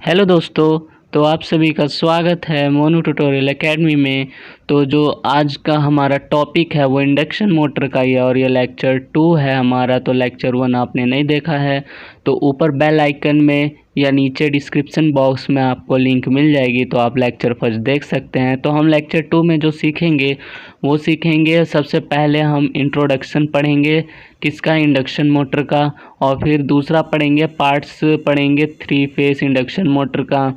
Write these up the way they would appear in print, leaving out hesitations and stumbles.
Hello दोस्तों। तो आप सभी का स्वागत है मोनू ट्यूटोरियल एकेडमी में। तो जो आज का हमारा टॉपिक है वो इंडक्शन मोटर का ही है और ये लेक्चर 2 है हमारा। तो लेक्चर 1 आपने नहीं देखा है तो ऊपर बेल आइकन में या नीचे डिस्क्रिप्शन बॉक्स में आपको लिंक मिल जाएगी, तो आप लेक्चर फर्स्ट देख सकते हैं। तो हम लेक्चर 2 में जो सीखेंगे वो सीखेंगे, सबसे पहले हम इंट्रोडक्शन पढ़ेंगे किसका, इंडक्शन मोटर का। और फिर दूसरा पढ़ेंगे पार्ट्स पढ़ेंगे 3 फेस इंडक्शन मोटर का।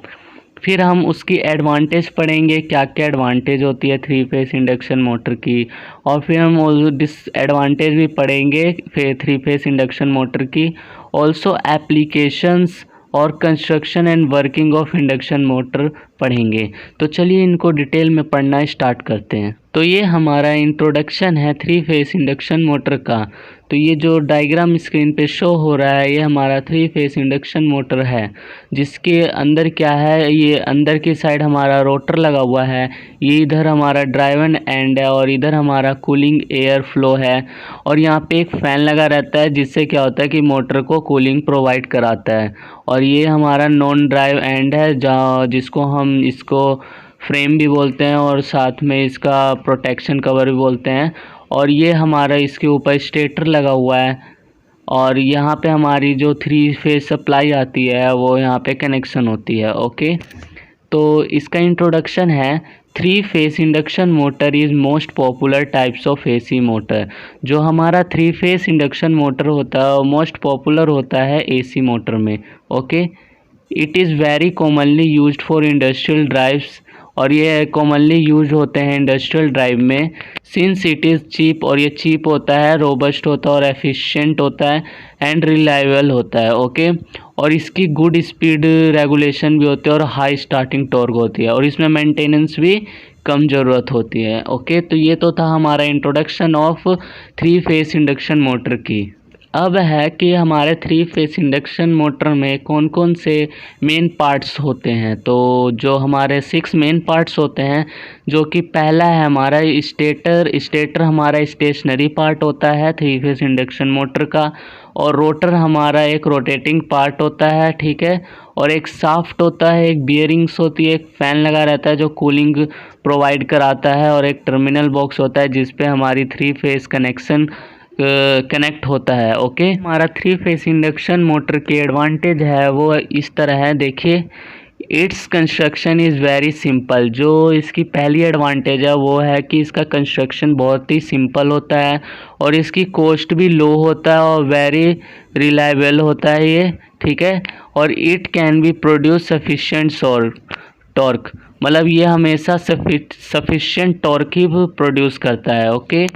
फिर हम उसकी एडवांटेज पढ़ेंगे, क्या क्या एडवांटेज होती है 3 फेस इंडक्शन मोटर की। और फिर हम डिसएडवांटेज भी पढ़ेंगे फिर 3 फेस इंडक्शन मोटर की। ऑल्सो एप्लीकेशंस और construction and working of induction motor पढ़ेंगे। तो चलिए इनको डिटेल में पढ़ना स्टार्ट करते हैं। तो ये हमारा इंट्रोडक्शन है 3 फेस इंडक्शन मोटर का। तो ये जो डायग्राम स्क्रीन पे शो हो रहा है ये हमारा 3 फेस इंडक्शन मोटर है, जिसके अंदर क्या है, ये अंदर की साइड हमारा रोटर लगा हुआ है, ये इधर हमारा ड्राइवन एंड है और इधर हमारा कूलिंग एयर फ्लो है। और यहाँ पे एक फ़ैन लगा रहता है जिससे क्या होता है कि मोटर को कूलिंग प्रोवाइड कराता है। और ये हमारा नॉन ड्राइव एंड है जिसको हम इसको फ्रेम भी बोलते हैं और साथ में इसका प्रोटेक्शन कवर भी बोलते हैं। और ये हमारा इसके ऊपर स्टेटर लगा हुआ है और यहाँ पे हमारी जो 3 फेस सप्लाई आती है वो यहाँ पे कनेक्शन होती है। ओके, तो इसका इंट्रोडक्शन है 3 phase induction motor is most popular types of AC motor. जो हमारा 3 फेस इंडक्शन मोटर होता है वो मोस्ट पॉपुलर होता है एसी मोटर में। Okay, it is very commonly used for industrial drives, और ये कॉमनली यूज होते हैं इंडस्ट्रियल ड्राइव में। सिंस इट इज़ चीप, और ये चीप होता है, रोबस्ट होता है और एफिशिएंट होता है एंड रिलायबल होता है। ओके, और इसकी गुड स्पीड रेगुलेशन भी होती है और हाई स्टार्टिंग टॉर्क होती है और इसमें मेंटेनेंस भी कम ज़रूरत होती है। ओके, तो ये तो था हमारा introduction of 3 phase induction motor की। अब है कि हमारे 3 फेस इंडक्शन मोटर में कौन कौन से मेन पार्ट्स होते हैं। तो जो हमारे 6 मेन पार्ट्स होते हैं, जो कि पहला है हमारा स्टेटर। स्टेटर हमारा स्टेशनरी पार्ट होता है 3 फेस इंडक्शन मोटर का। और रोटर हमारा एक रोटेटिंग पार्ट होता है, ठीक है। और एक शाफ्ट होता है, एक बियरिंग्स होती है, एक फ़ैन लगा रहता है जो कूलिंग प्रोवाइड कराता है, और एक टर्मिनल बॉक्स होता है जिस पे हमारी 3 फेस कनेक्शन कनेक्ट होता है। ओके, हमारा 3 फेस इंडक्शन मोटर की एडवांटेज है वो इस तरह है, देखिए। Its construction is very simple. जो इसकी पहली एडवांटेज है वो है कि इसका कंस्ट्रक्शन बहुत ही सिंपल होता है और इसकी कॉस्ट भी लो होता है और वेरी रिलायबल होता है ये, ठीक है। और it can be produce sufficient torque, मतलब ये हमेशा सफिशिएंट टॉर्क ही प्रोड्यूस करता है। ओके,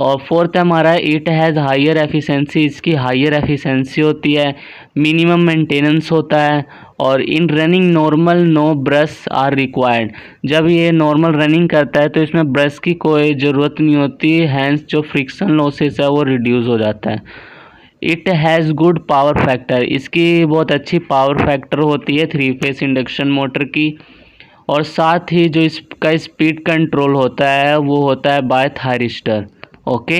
और फोर्थ हमारा इट हैज़ हायर एफिशिएंसी। इसकी हायर एफिशिएंसी होती है, मिनिमम मेंटेनेंस होता है, और in running normal no brush are required. जब ये नॉर्मल रनिंग करता है तो इसमें ब्रश की कोई ज़रूरत नहीं होती, हैंस जो फ्रिक्शन लॉसेस है वो रिड्यूस हो जाता है। It has good power factor. इसकी बहुत अच्छी पावर फैक्टर होती है 3 फेस इंडक्शन मोटर की। और साथ ही जो इसका स्पीड कंट्रोल होता है वो होता है by thyristor. Okay,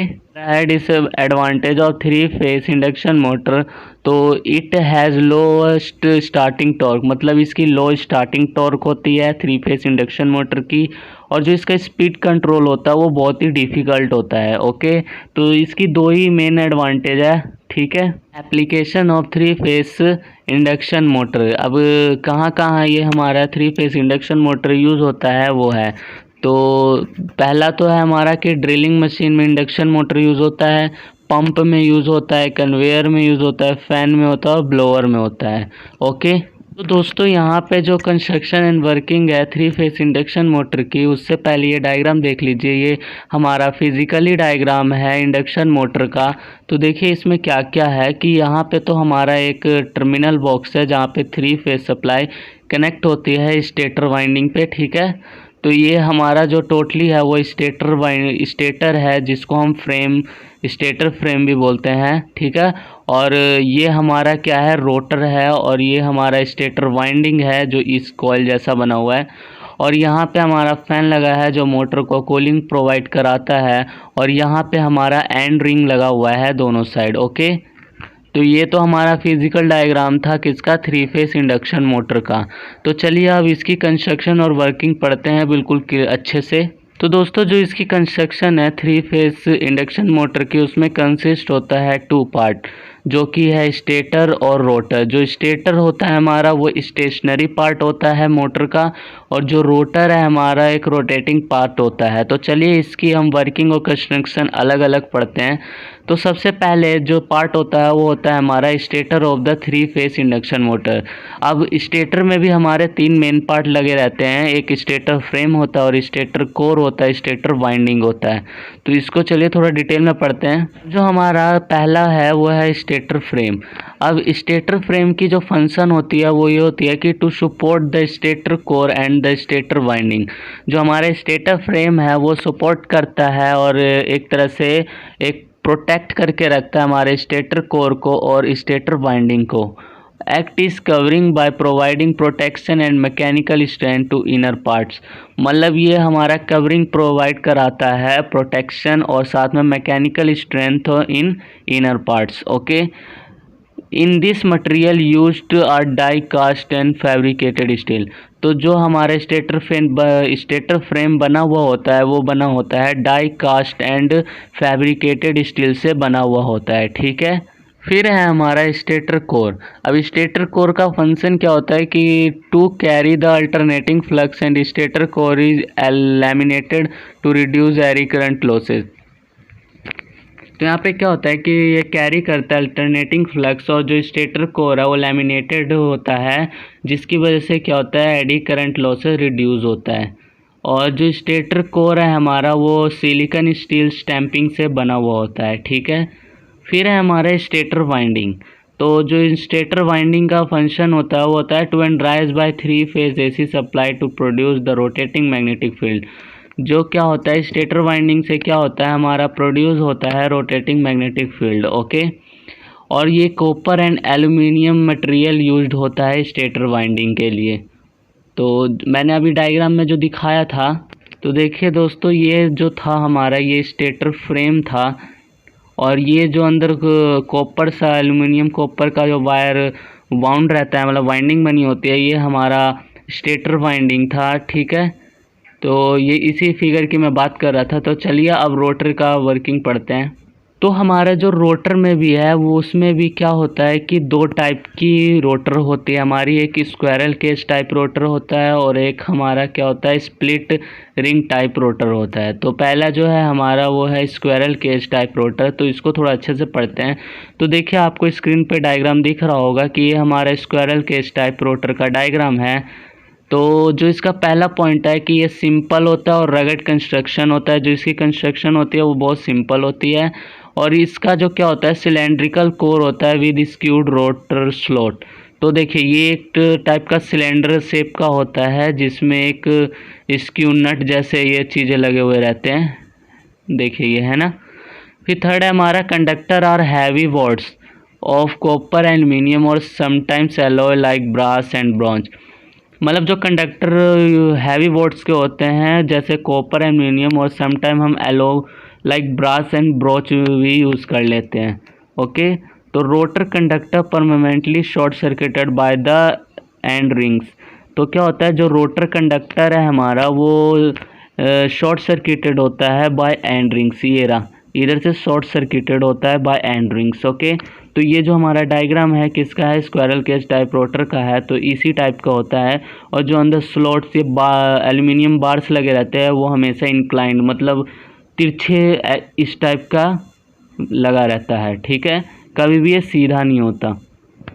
disadvantage of 3 phase induction motor, तो it has lowest starting torque, मतलब इसकी लो स्टार्टिंग टॉर्क होती है 3 फेस इंडक्शन मोटर की। और जो इसका स्पीड कंट्रोल होता है वो बहुत ही डिफ़िकल्ट होता है। ओके, तो इसकी 2 ही मेन एडवांटेज है, ठीक है। Application of 3 phase induction motor, अब कहाँ कहाँ ये हमारा 3 फेस इंडक्शन मोटर यूज़ होता है वो है। तो पहला तो है हमारा कि ड्रिलिंग मशीन में इंडक्शन मोटर यूज़ होता है, पंप में यूज़ होता है, कन्वेयर में यूज़ होता है, फ़ैन में होता है और ब्लोअर में होता है। ओके, तो दोस्तों यहाँ पे जो कंस्ट्रक्शन एंड वर्किंग है 3 फेस इंडक्शन मोटर की, उससे पहले ये डायग्राम देख लीजिए। ये हमारा फिजिकली डायग्राम है इंडक्शन मोटर का। तो देखिए इसमें क्या क्या है कि यहाँ पे तो हमारा एक टर्मिनल बॉक्स है जहाँ पे 3 फेस सप्लाई कनेक्ट होती है स्टेटर वाइंडिंग पे, ठीक है। तो ये हमारा जो टोटली है वो स्टेटर है जिसको हम स्टेटर फ्रेम भी बोलते हैं, ठीक है। और ये हमारा क्या है, रोटर है, और ये हमारा स्टेटर वाइंडिंग है जो इस कॉइल जैसा बना हुआ है। और यहाँ पे हमारा फ़ैन लगा है जो मोटर को कूलिंग प्रोवाइड कराता है। और यहाँ पे हमारा एंड रिंग लगा हुआ है दोनों साइड। ओके, तो ये तो हमारा फिजिकल डायग्राम था किसका, 3 फेस इंडक्शन मोटर का। तो चलिए अब इसकी कंस्ट्रक्शन और वर्किंग पढ़ते हैं बिल्कुल अच्छे से। तो दोस्तों जो इसकी कंस्ट्रक्शन है 3 फेस इंडक्शन मोटर की, उसमें कंसिस्ट होता है 2 पार्ट, जो कि है स्टेटर और रोटर। जो स्टेटर होता है हमारा वो स्टेशनरी पार्ट होता है मोटर का, और जो रोटर है हमारा एक रोटेटिंग पार्ट होता है। तो चलिए इसकी हम वर्किंग और कंस्ट्रक्शन अलग अलग पढ़ते हैं। तो सबसे पहले जो पार्ट होता है वो होता है हमारा stator of the 3 phase induction motor. अब स्टेटर में भी हमारे 3 मेन पार्ट लगे रहते हैं, एक स्टेटर फ्रेम होता है और स्टेटर कोर होता है, स्टेटर वाइंडिंग होता है। तो इसको चलिए थोड़ा डिटेल में पढ़ते हैं। जो हमारा पहला है वो है स्टेटर फ्रेम। अब स्टेटर फ्रेम की जो फंक्शन होती है वो ये होती है कि to support the stator core and the stator winding. जो हमारा स्टेटर फ्रेम है वो सपोर्ट करता है और एक तरह से एक प्रोटेक्ट करके रखता है हमारे स्टेटर कोर को और स्टेटर वाइंडिंग को। Act is covering by providing protection and mechanical strength to inner parts. मतलब ये हमारा कवरिंग प्रोवाइड कराता है, प्रोटेक्शन और साथ में mechanical strength in inner parts. Okay, in this material used are die cast and fabricated steel. तो जो हमारे स्टेटर फ्रेम बना हुआ होता है वो बना होता है die cast and fabricated steel से बना हुआ होता है, ठीक है। फिर है हमारा स्टेटर कोर। अब स्टेटर कोर का फंक्शन क्या होता है कि to carry the alternating flux and stator core is laminated to reduce eddy current losses. तो यहाँ पे क्या होता है कि ये कैरी करता है अल्टरनेटिंग फ्लक्स, और जो स्टेटर कोर है वो लैमिनेटेड होता है, जिसकी वजह से क्या होता है एडी करंट लॉसेस रिड्यूस होता है। और जो स्टेटर कोर है हमारा वो सिलिकॉन स्टील स्टैंपिंग से बना हुआ होता है, ठीक है। फिर है हमारा स्टेटर वाइंडिंग। तो जो स्टेटर वाइंडिंग का फंक्शन होता है वो होता है to energise by 3 phase AC supply to produce the rotating magnetic field. जो क्या होता है स्टेटर वाइंडिंग से क्या होता है हमारा प्रोड्यूस होता है रोटेटिंग मैग्नेटिक फील्ड, ओके। और ये copper and aluminium material used होता है स्टेटर वाइंडिंग के लिए। तो मैंने अभी डायग्राम में जो दिखाया था, तो देखिए दोस्तों ये जो था हमारा ये स्टेटर फ्रेम था, और ये जो अंदर कॉपर सा एल्यूमिनियम कॉपर का जो वायर वाउंड रहता है, मतलब वाइंडिंग बनी होती है, ये हमारा स्टेटर वाइंडिंग था, ठीक है। तो ये इसी फिगर की मैं बात कर रहा था। तो चलिए अब रोटर का वर्किंग पढ़ते हैं। तो हमारा जो रोटर में भी है वो उसमें भी क्या होता है कि 2 टाइप की रोटर होती है हमारी, एक स्क्वायरल केज टाइप रोटर होता है और एक हमारा क्या होता है स्प्लिट रिंग टाइप रोटर होता है। तो पहला जो है हमारा वो है स्क्वायरल केज टाइप रोटर। तो इसको थोड़ा अच्छे से पढ़ते हैं। तो देखिए आपको स्क्रीन पे डायग्राम दिख रहा होगा कि ये हमारा स्क्वायरल केज टाइप रोटर का डायग्राम है। तो जो इसका पहला पॉइंट है कि ये सिंपल होता है और रगड कंस्ट्रक्शन होता है। जो इसकी कंस्ट्रक्शन होती है वो बहुत सिंपल होती है, और इसका जो क्या होता है सिलेंड्रिकल कोर होता है विद स्क्यूड रोटर स्लॉट। तो देखिए ये एक टाइप का सिलेंडर शेप का होता है जिसमें एक स्क्यू नट जैसे ये चीज़ें लगे हुए रहते हैं, देखिए ये है ना। फिर थर्ड है हमारा कंडक्टर और heavy watts of copper aluminium और sometimes alloy like brass and bronze. मतलब जो कंडक्टर हैवी वॉट्स के होते हैं जैसे कॉपर एल्यूमिनियम, और समटाइम हम alloy like brass and bronze भी यूज़ कर लेते हैं, ओके। तो rotor conductor permanently short circuited by the end rings. तो क्या होता है जो रोटर कंडक्टर है हमारा वो शॉर्ट सर्किटेड होता है बाय एंड रिंग्स। ये रहा, इधर से शॉर्ट सर्किटेड होता है बाय एंड रिंग्स, ओके। तो ये जो हमारा डायग्राम है किसका है, स्क्वायरल केज टाइप रोटर का है। तो इसी टाइप का होता है, और जो अंदर स्लॉट से एल्यूमिनियम बार्स लगे रहते हैं वो हमेशा इंक्लाइंड मतलब तिरछे इस टाइप का लगा रहता है, ठीक है, कभी भी ये सीधा नहीं होता।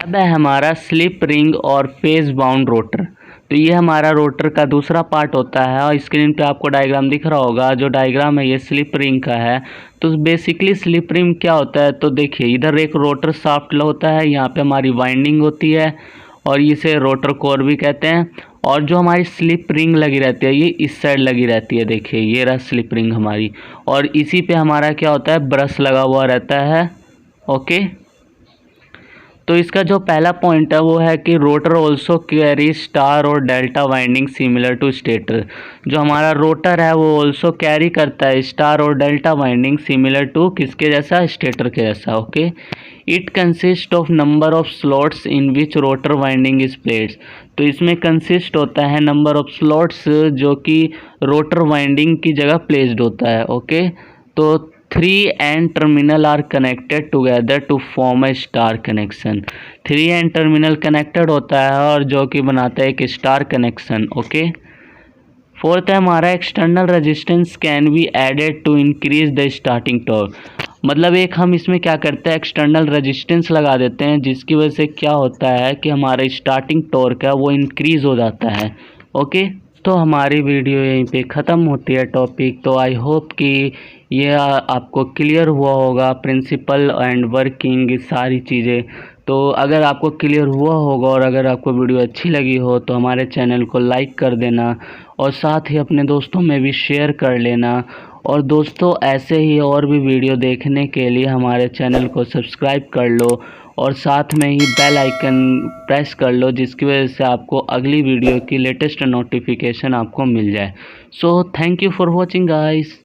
अब है हमारा स्लिप रिंग और फेज बाउंड रोटर। तो ये हमारा रोटर का दूसरा पार्ट होता है, और स्क्रीन पे आपको डायग्राम दिख रहा होगा। जो डायग्राम है ये स्लिप रिंग का है। तो बेसिकली स्लिप रिंग क्या होता है, तो देखिए इधर एक रोटर शाफ्ट होता है, यहाँ पे हमारी वाइंडिंग होती है और इसे रोटर कोर भी कहते हैं। और जो हमारी स्लिप रिंग लगी रहती है ये इस साइड लगी रहती है, देखिए ये रहा स्लिप रिंग हमारी, और इसी पे हमारा क्या होता है ब्रश लगा हुआ रहता है, ओके। तो इसका जो पहला पॉइंट है वो है कि रोटर ऑल्सो कैरी स्टार और delta winding similar to stator. जो हमारा रोटर है वो ऑल्सो कैरी करता है स्टार और डेल्टा वाइंडिंग सिमिलर टू किसके जैसा, स्टेटर के जैसा, okay. It consist of number of slots in which rotor winding is placed. तो इसमें कंसिस्ट होता है नंबर ऑफ स्लॉट्स जो कि रोटर वाइंडिंग की जगह प्लेस्ड होता है। ओके, तो 3 end terminal are connected together to form a star connection. 3 end terminal connected होता है और जो कि बनाता है एक स्टार कनेक्शन। ओके, फोर्थ है हमारा external resistance can be added to increase the starting torque. मतलब एक हम इसमें क्या करते हैं, एक्सटर्नल रेजिस्टेंस लगा देते हैं, जिसकी वजह से क्या होता है कि हमारा स्टार्टिंग टॉर्क है वो इंक्रीज़ हो जाता है। ओके, तो हमारी वीडियो यहीं पे ख़त्म होती है टॉपिक। तो आई होप कि ये आपको क्लियर हुआ होगा, प्रिंसिपल एंड वर्किंग सारी चीज़ें। तो अगर आपको क्लियर हुआ होगा और अगर आपको वीडियो अच्छी लगी हो तो हमारे चैनल को लाइक कर देना और साथ ही अपने दोस्तों में भी शेयर कर लेना। और दोस्तों ऐसे ही और भी वीडियो देखने के लिए हमारे चैनल को सब्सक्राइब कर लो और साथ में ही बेल आइकन प्रेस कर लो, जिसकी वजह से आपको अगली वीडियो की लेटेस्ट नोटिफिकेशन आपको मिल जाए। So thank you for watching guys.